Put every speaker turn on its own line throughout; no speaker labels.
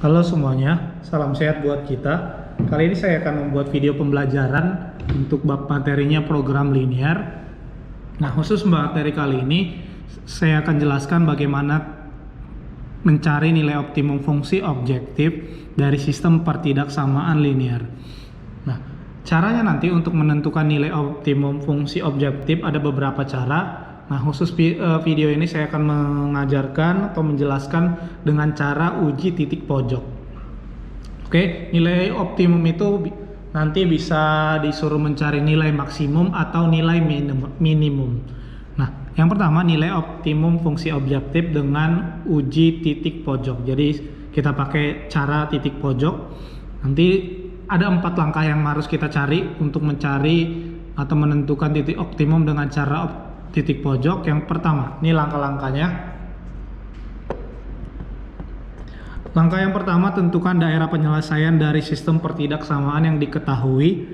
Halo semuanya, salam sehat buat kita. Kali ini saya akan membuat video pembelajaran untuk bab materinya program linear. Nah, khusus materi kali ini saya akan jelaskan bagaimana mencari nilai optimum fungsi objektif dari sistem pertidaksamaan linear. Nah, caranya nanti untuk menentukan nilai optimum fungsi objektif ada beberapa cara. Nah, khusus video ini saya akan mengajarkan atau menjelaskan dengan cara uji titik pojok. Oke, nilai optimum itu nanti bisa disuruh mencari nilai maksimum atau nilai minimum. Nah, yang pertama nilai optimum fungsi objektif dengan uji titik pojok. Jadi kita pakai cara titik pojok. Nanti ada 4 langkah yang harus kita cari untuk mencari atau menentukan titik optimum dengan cara titik pojok. Yang pertama, ini langkah-langkahnya. Langkah yang pertama, tentukan daerah penyelesaian dari sistem pertidaksamaan yang diketahui.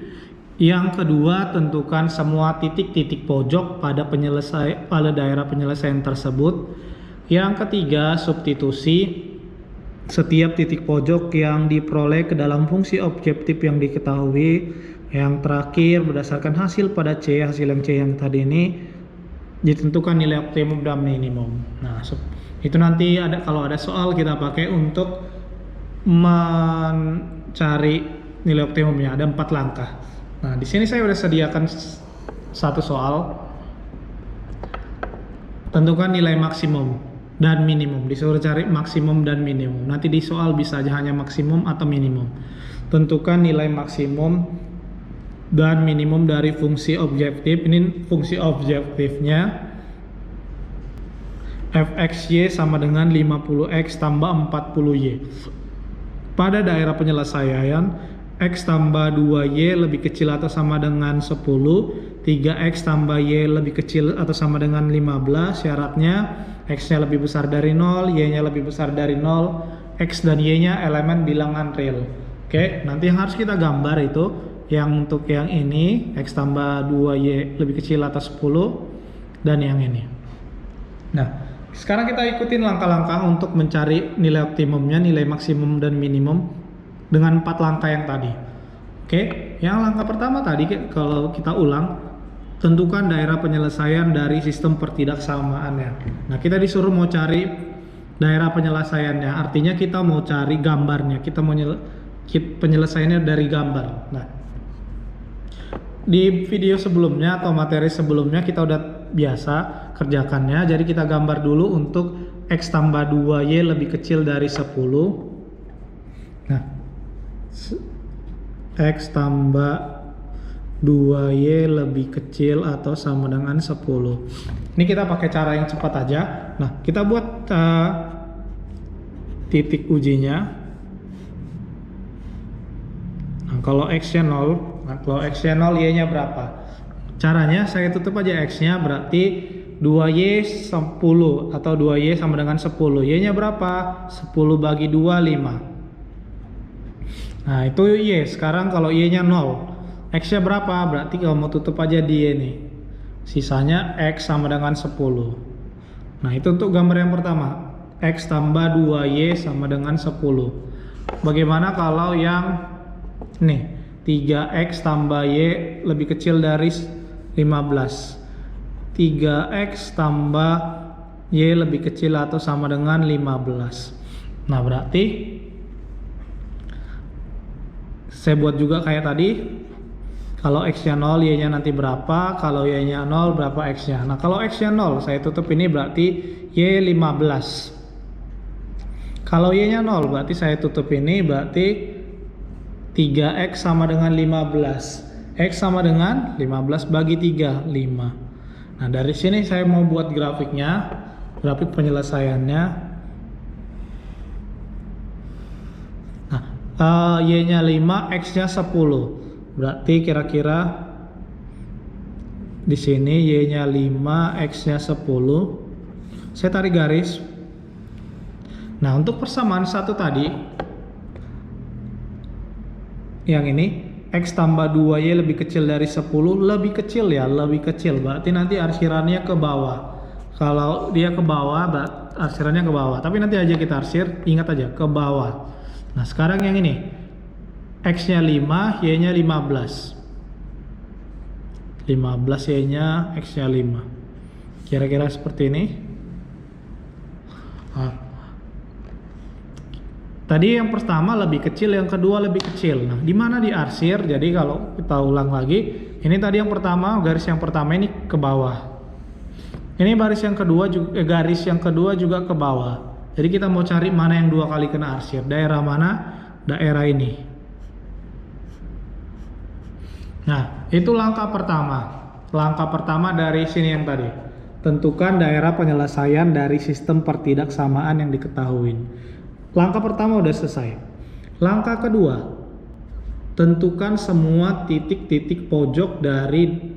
Yang kedua, tentukan semua titik-titik pojok pada daerah penyelesaian tersebut. Yang ketiga, substitusi setiap titik pojok yang diperoleh ke dalam fungsi objektif yang diketahui. Yang terakhir, berdasarkan hasil pada C, hasil yang C yang tadi ini, ditentukan nilai optimum dan minimum. Nah, itu nanti kalau ada soal kita pakai untuk mencari nilai optimumnya. Ada 4 langkah. Nah, di sini saya sudah sediakan satu soal. Tentukan nilai maksimum dan minimum. Disuruh cari maksimum dan minimum. Nanti di soal bisa aja hanya maksimum atau minimum. Tentukan nilai maksimum dan minimum dari fungsi objektif. Ini fungsi objektifnya fxy sama dengan 50x tambah 40y. Pada daerah penyelesaian x tambah 2y lebih kecil atau sama dengan 10, 3x tambah y lebih kecil atau sama dengan 15. Syaratnya x nya lebih besar dari 0, y nya lebih besar dari 0, x dan y nya elemen bilangan real. Oke, nanti yang harus kita gambar itu yang untuk yang ini x tambah 2y lebih kecil atau 10 dan yang ini. Nah, sekarang kita ikutin langkah-langkah untuk mencari nilai optimumnya, nilai maksimum dan minimum dengan 4 langkah yang tadi. Oke, yang langkah pertama tadi kalau kita ulang, tentukan daerah penyelesaian dari sistem pertidaksamaannya. Nah, kita disuruh mau cari daerah penyelesaiannya, artinya kita mau cari gambarnya, kita mau penyelesaiannya dari gambar. Nah, di video sebelumnya atau materi sebelumnya kita udah biasa kerjakannya, jadi kita gambar dulu untuk x tambah 2y lebih kecil dari 10. Nah, x tambah 2y lebih kecil atau sama dengan 10. Ini kita pakai cara yang cepat aja. Nah, kita buat titik ujinya. Nah, kalau x-nya 0, nah, kalau x-nya 0, y-nya berapa? Caranya saya tutup aja x-nya, berarti 2y 10 atau 2y sama dengan 10. Y-nya berapa? 10 bagi 2, 5. Nah, itu y. Sekarang kalau y-nya 0, x-nya berapa? Berarti kalau mau tutup aja di y nih. Sisanya x sama dengan 10. Nah, itu untuk gambar yang pertama. X tambah 2y sama dengan 10. Bagaimana kalau yang nih, 3x tambah y lebih kecil dari 15. 3x tambah y lebih kecil atau sama dengan 15. Nah, berarti saya buat juga kayak tadi. Kalau x-nya 0, y-nya nanti berapa? Kalau y-nya 0, berapa x-nya? Nah, kalau x-nya 0, saya tutup ini berarti y 15. Kalau y-nya 0, berarti saya tutup ini berarti 3x sama dengan 15. X sama dengan 15 bagi 3, 5. Nah, dari sini saya mau buat grafiknya, grafik penyelesaiannya. Nah, y-nya 5, x-nya 10. Berarti kira-kira di sini y-nya 5, x-nya 10. Saya tarik garis. Nah, untuk persamaan satu tadi, yang ini x tambah 2y lebih kecil dari 10, lebih kecil ya, lebih kecil, berarti nanti arsirannya ke bawah. Kalau dia ke bawah, arsirannya ke bawah, tapi nanti aja kita arsir, ingat aja ke bawah. Nah sekarang yang ini, X-nya 5, Y-nya 15. 15 Y-nya, X-nya 5. Kira-kira seperti ini. Nah, tadi yang pertama lebih kecil, yang kedua lebih kecil. Nah, di mana diarsir? Jadi kalau kita ulang lagi, ini tadi yang pertama, garis yang pertama ini ke bawah. Ini garis yang kedua juga ke bawah. Jadi kita mau cari mana yang 2 kali kena arsir. Daerah mana? Daerah ini. Nah, itu langkah pertama. Langkah pertama dari sini yang tadi. Tentukan daerah penyelesaian dari sistem pertidaksamaan yang diketahui. Langkah pertama udah selesai. Langkah kedua, tentukan semua titik-titik pojok dari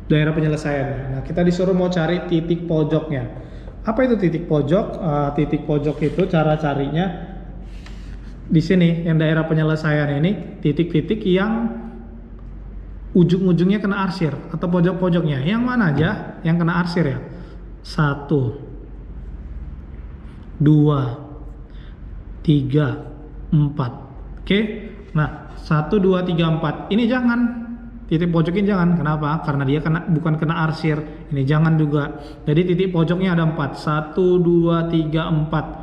daerah penyelesaian. Nah, kita disuruh mau cari titik pojoknya. Apa itu titik pojok? Titik pojok itu cara carinya di sini, yang daerah penyelesaian ini, titik-titik yang ujung-ujungnya kena arsir atau pojok-pojoknya. Yang mana aja yang kena arsir ya? 1, 2, 3, 4. Oke. Nah, 1, 2, 3, 4. Ini jangan. Titik pojoknya jangan. Kenapa? Karena dia bukan kena arsir. Ini jangan juga. Jadi titik pojoknya ada 4. 1, 2, 3, 4.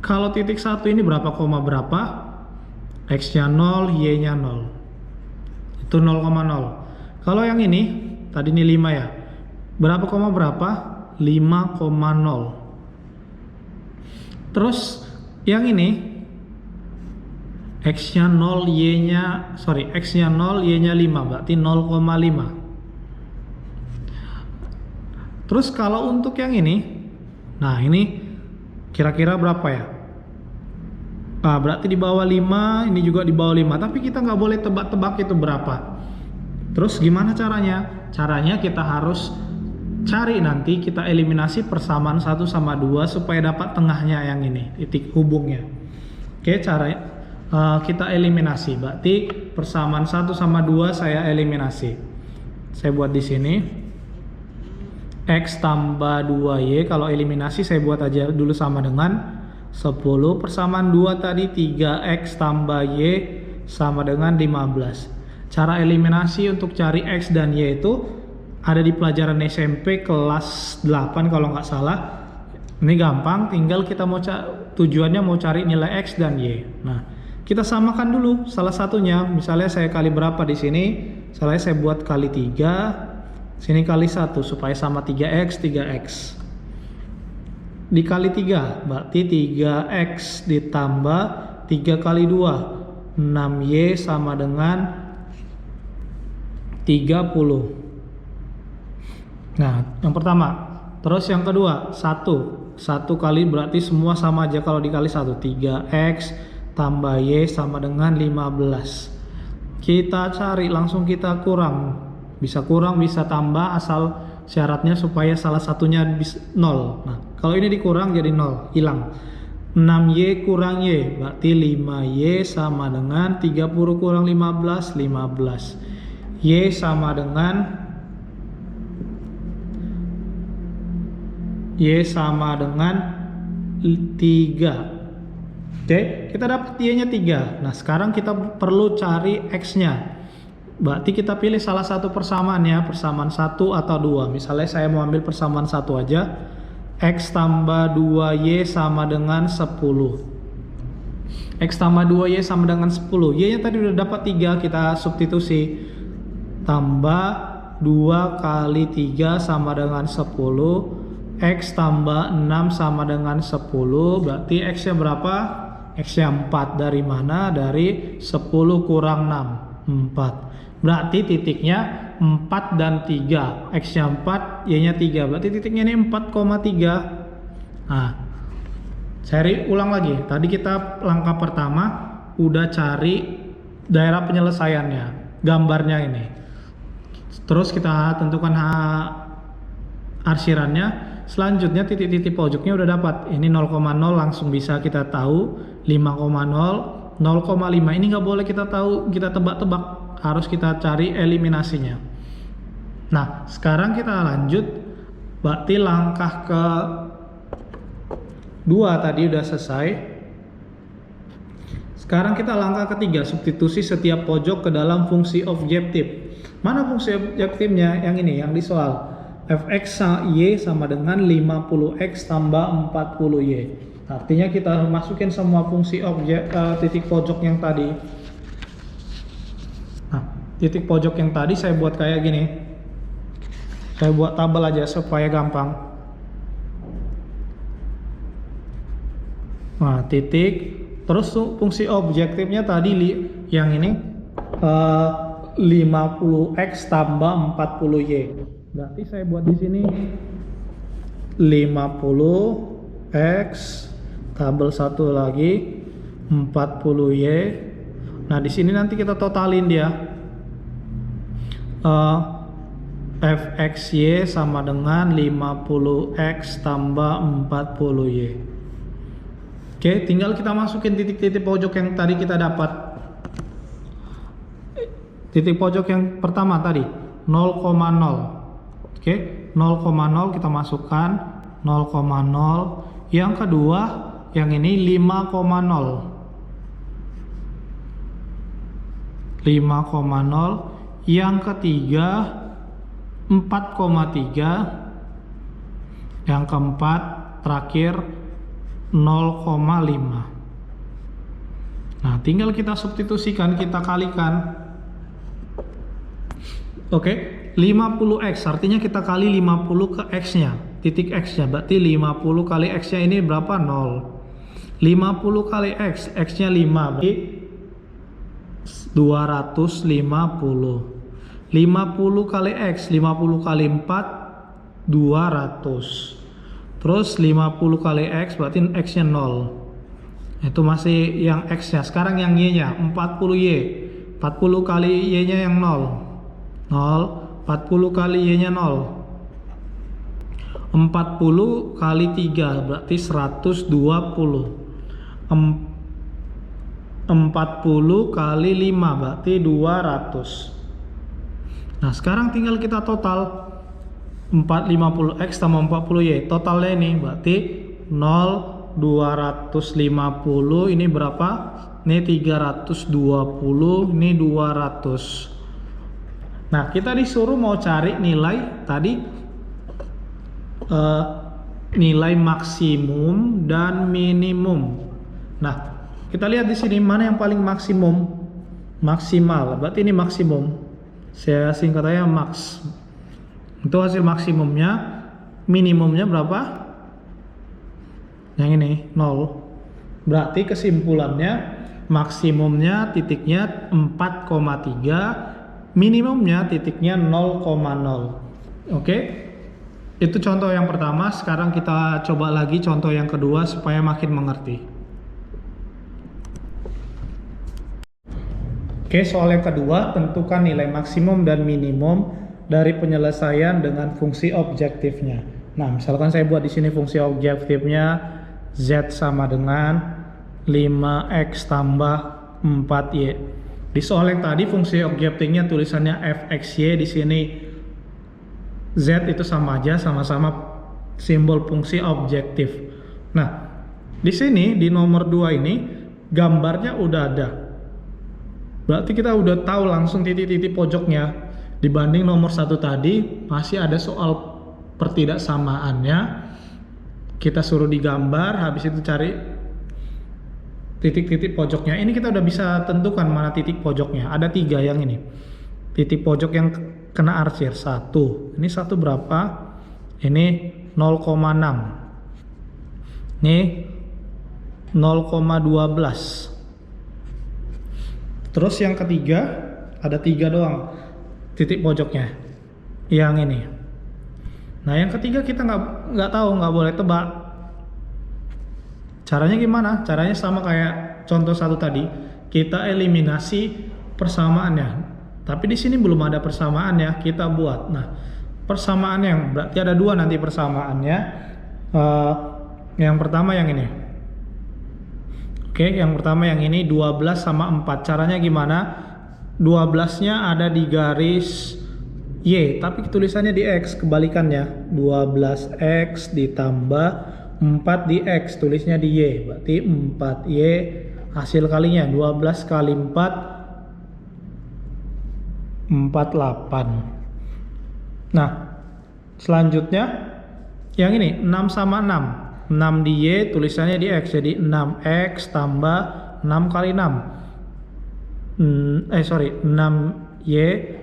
Kalau titik 1 ini berapa koma berapa? X-nya 0, Y-nya 0. Itu 0,0. Kalau yang ini, tadi ini 5 ya. Berapa koma berapa? 5,0. Terus yang ini X-nya 0, X-nya 0, Y-nya 5, berarti 0,5. Terus kalau untuk yang ini, nah ini kira-kira berapa ya? Berarti di bawah 5, ini juga di bawah 5, tapi kita nggak boleh tebak-tebak itu berapa. Terus gimana caranya? Caranya kita harus cari, nanti kita eliminasi persamaan 1 sama 2 supaya dapat tengahnya yang ini, titik hubungnya. Oke, cara kita eliminasi. Berarti persamaan 1 sama 2 saya eliminasi. Saya buat di sini. X tambah 2Y, kalau eliminasi saya buat aja dulu sama dengan 10. Persamaan 2 tadi 3X tambah Y sama dengan 15. Cara eliminasi untuk cari X dan Y itu ada di pelajaran SMP kelas 8 kalau nggak salah. Ini gampang, tinggal kita mau tujuannya mau cari nilai X dan Y. Nah, kita samakan dulu salah satunya. Misalnya saya kali berapa di sini? Misalnya saya buat kali 3. Sini kali 1 supaya sama 3x, 3x. Dikali 3, berarti 3x ditambah 3 kali 2, 6y sama dengan 30. Nah, yang pertama. Terus yang kedua, 1 kali berarti semua sama aja kalau dikali 1. 3x tambah y sama dengan 15. Kita cari, langsung kita kurang. Bisa kurang, bisa tambah, asal syaratnya supaya salah satunya 0. Nah, kalau ini dikurang jadi 0, hilang. 6y kurang y, berarti 5y sama dengan 30 kurang 15, 15. Y sama dengan 3. Oke, kita dapat y-nya 3. Nah, sekarang kita perlu cari x-nya. Berarti kita pilih salah satu persamaan ya, persamaan 1 atau 2. Misalnya saya mau ambil persamaan 1 aja. X tambah 2Y sama dengan 10. X tambah 2Y sama dengan 10. Y nya tadi udah dapat 3, kita substitusi. Tambah 2 kali 3 sama dengan 10. X tambah 6 sama dengan 10. Berarti X nya berapa? X nya 4. Dari mana? Dari 10 kurang 6. 4. Berarti titiknya 4 dan 3. X nya 4, Y nya 3. Berarti titiknya ini 4,3. Nah, cari ulang lagi. Tadi kita langkah pertama udah cari daerah penyelesaiannya, gambarnya ini. Terus kita tentukan arsirannya. Selanjutnya titik-titik pojoknya udah dapat. Ini 0,0 langsung bisa kita tahu. 5,0, 0,5. Ini nggak boleh kita tahu, kita tebak-tebak. Harus kita cari eliminasinya. Nah, sekarang kita lanjut. Berarti langkah ke 2 tadi udah selesai. Sekarang kita langkah ketiga, substitusi setiap pojok ke dalam fungsi objektif. Mana fungsi objektifnya? Yang ini, yang di soal. Fx y sama dengan 50x tambah 40y. Artinya kita masukin semua fungsi titik pojok yang tadi. Nah, titik pojok yang tadi saya buat kayak gini. Saya buat tabel aja supaya gampang. Nah, titik. Terus fungsi objektifnya tadi yang ini 50x tambah 40y. Berarti saya buat di sini 50x tabel satu lagi 40y. Nah, di sini nanti kita totalin dia. Fxy sama dengan 50x tambah 40y. Oke, tinggal kita masukin titik-titik pojok yang tadi kita dapat. Titik pojok yang pertama tadi 0,0. Oke, 0,0 kita masukkan 0,0. Yang kedua, yang ini 5,0. 5,0. Yang ketiga 4,3. Yang keempat terakhir 0,5. Nah, tinggal kita substitusikan, kita kalikan. Oke, 50x artinya kita kali 50 ke x-nya, titik x-nya. Berarti 50 kali x-nya ini berapa? 0. 50 kali x, x-nya 5, berarti 250. 50 kali x, 50 kali 4, 200. Terus 50 kali x berarti x-nya 0. Itu masih yang x-nya. Sekarang yang y-nya 40y. 40 kali y-nya yang 0. 0. 40 kali y-nya 0. 40 kali 3 berarti 120. 40 kali 5 berarti 200. Nah, sekarang tinggal kita total 450x tambah 40y. Totalnya ini berarti 0, 250, ini berapa? Ini 320, ini 200. Nah, kita disuruh mau cari nilai tadi nilai maksimum dan minimum. Nah, kita lihat di sini mana yang paling maksimum, maksimal. Berarti ini maksimum. Saya singkat aja max. Itu hasil maksimumnya. Minimumnya berapa? Yang ini 0. Berarti kesimpulannya maksimumnya titiknya 4,3, minimumnya titiknya 0,0. Oke, itu contoh yang pertama. Sekarang kita coba lagi contoh yang kedua supaya makin mengerti. Oke, soal yang kedua, tentukan nilai maksimum dan minimum dari penyelesaian dengan fungsi objektifnya. Nah, misalkan saya buat di sini fungsi objektifnya z sama dengan 5x tambah 4y. Di soal yang tadi fungsi objektifnya tulisannya fxy, di sini z itu sama aja, sama-sama simbol fungsi objektif. Nah, di sini di nomor 2 ini gambarnya udah ada. Berarti kita udah tahu langsung titik-titik pojoknya. Dibanding nomor 1 tadi masih ada soal pertidaksamaannya. Kita suruh digambar, habis itu cari titik-titik pojoknya. Ini kita udah bisa tentukan mana titik pojoknya. Ada 3 yang ini. Titik pojok yang kena arsir 1. Ini 1 berapa? Ini 0,6. Ini 0,12. Terus yang ketiga ada 3 doang titik pojoknya, yang ini. Nah, yang ketiga kita nggak tahu, nggak boleh tebak. Caranya gimana? Caranya sama kayak contoh 1 tadi, kita eliminasi persamaannya. Tapi di sini belum ada persamaannya, kita buat. Nah, persamaannya berarti ada 2 nanti persamaannya. Yang pertama yang ini. Oke, yang pertama yang ini 12 sama 4. Caranya gimana? 12-nya ada di garis Y, tapi tulisannya di X, kebalikannya. 12X ditambah 4 di X, tulisnya di Y, berarti 4Y hasil kalinya 12 kali 4, 48. Nah, selanjutnya yang ini 6 sama 6. 6 di Y, tulisannya di X, jadi 6X tambah 6 kali 6. 6Y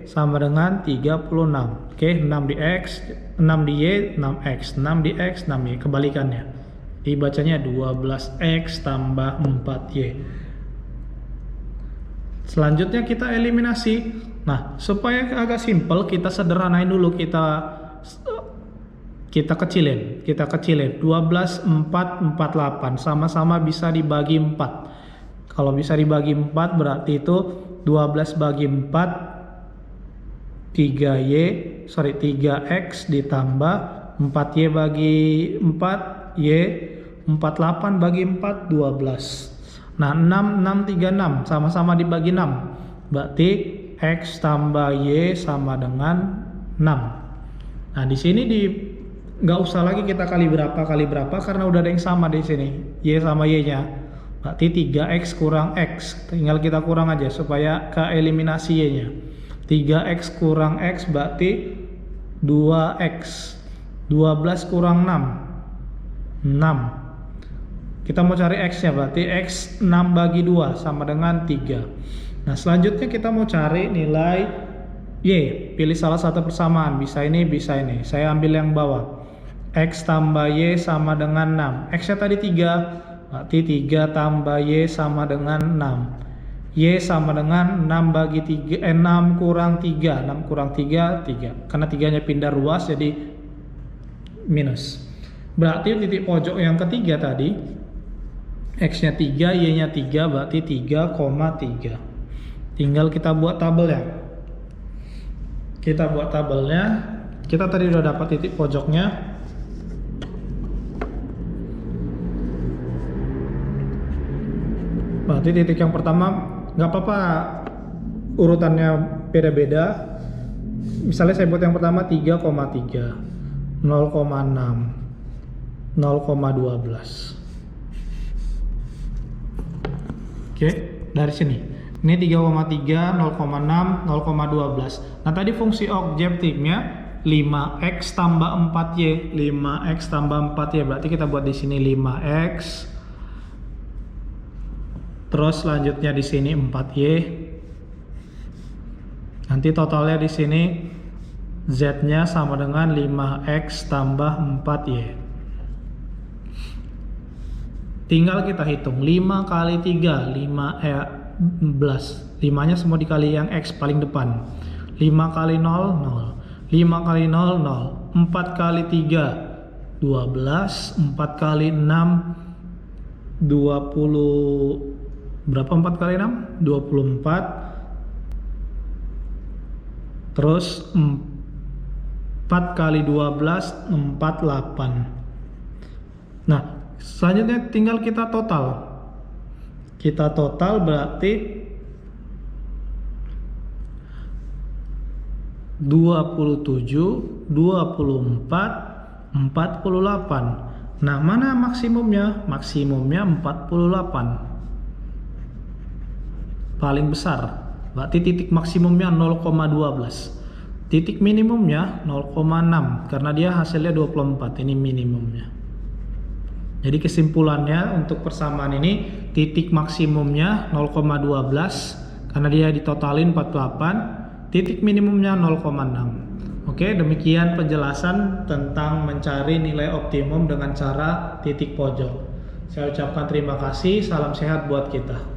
sama dengan 36. Oke, 6 di X, 6 di Y, 6X, 6 di X, 6Y, kebalikannya. Dibacanya 12X tambah 4Y. Selanjutnya kita eliminasi. Nah, supaya agak simpel, kita sederhanain dulu, kita kecilin. 12, 4, 48 sama-sama bisa dibagi 4. Kalau bisa dibagi 4 berarti itu 12 bagi 4 3X ditambah 4Y bagi 4Y, 48 bagi 4 12. Nah, 6 3 6 sama-sama dibagi 6. Berarti X tambah Y sama dengan 6. Nah, di sini nggak usah lagi kita kali berapa karena udah ada yang sama di sini, Y sama Y-nya. Berarti 3X kurang X, tinggal kita kurang aja supaya ke eliminasi Y-nya. 3X kurang X berarti 2X. 12 kurang 6, 6. Kita mau cari X-nya, berarti X 6 bagi 2 sama dengan 3. Nah, selanjutnya kita mau cari nilai Y. Pilih salah satu persamaan, bisa ini, bisa ini. Saya ambil yang bawah. X tambah Y sama dengan 6. X-nya tadi 3. Berarti 3 tambah Y sama dengan 6. Y sama dengan 6 bagi 3, 6 kurang 3. 6 kurang 3, 3. Karena 3-nya pindah ruas jadi minus. Berarti titik pojok yang ketiga tadi, X-nya 3, Y-nya 3, berarti 3,3. Tinggal kita buat tabelnya. Kita tadi udah dapat titik pojoknya. Berarti titik yang pertama nggak apa-apa urutannya beda-beda. Misalnya saya buat yang pertama 3,3, 0,6, 0,12. Oke, dari sini. Ini 3,3, 0,6, 0,12. Nah, tadi fungsi objektifnya 5X tambah 4Y. 5X tambah 4Y, berarti kita buat di sini 5X. Terus selanjutnya di sini 4Y. Nanti totalnya di sini Z-nya sama dengan 5X tambah 4Y. Tinggal kita hitung 5 kali 3, 15. 5-nya semua dikali yang X paling depan. 5 kali 0, 0. 5 kali 0, 0. 4 kali 3, 12. 4 kali 6, 20. Berapa 4 kali 6? 24. Terus 4 kali 12, 48. Nah, selanjutnya tinggal kita total. Kita total berarti 27, 24, 48. Nah, mana maksimumnya? Maksimumnya 48. Paling besar. Berarti titik maksimumnya 0,12. Titik minimumnya 0,6 karena dia hasilnya 24. Ini minimumnya. Jadi kesimpulannya untuk persamaan ini titik maksimumnya 0,12 karena dia ditotalin 48, titik minimumnya 0,6. Oke, demikian penjelasan tentang mencari nilai optimum dengan cara titik pojok. Saya ucapkan terima kasih, salam sehat buat kita.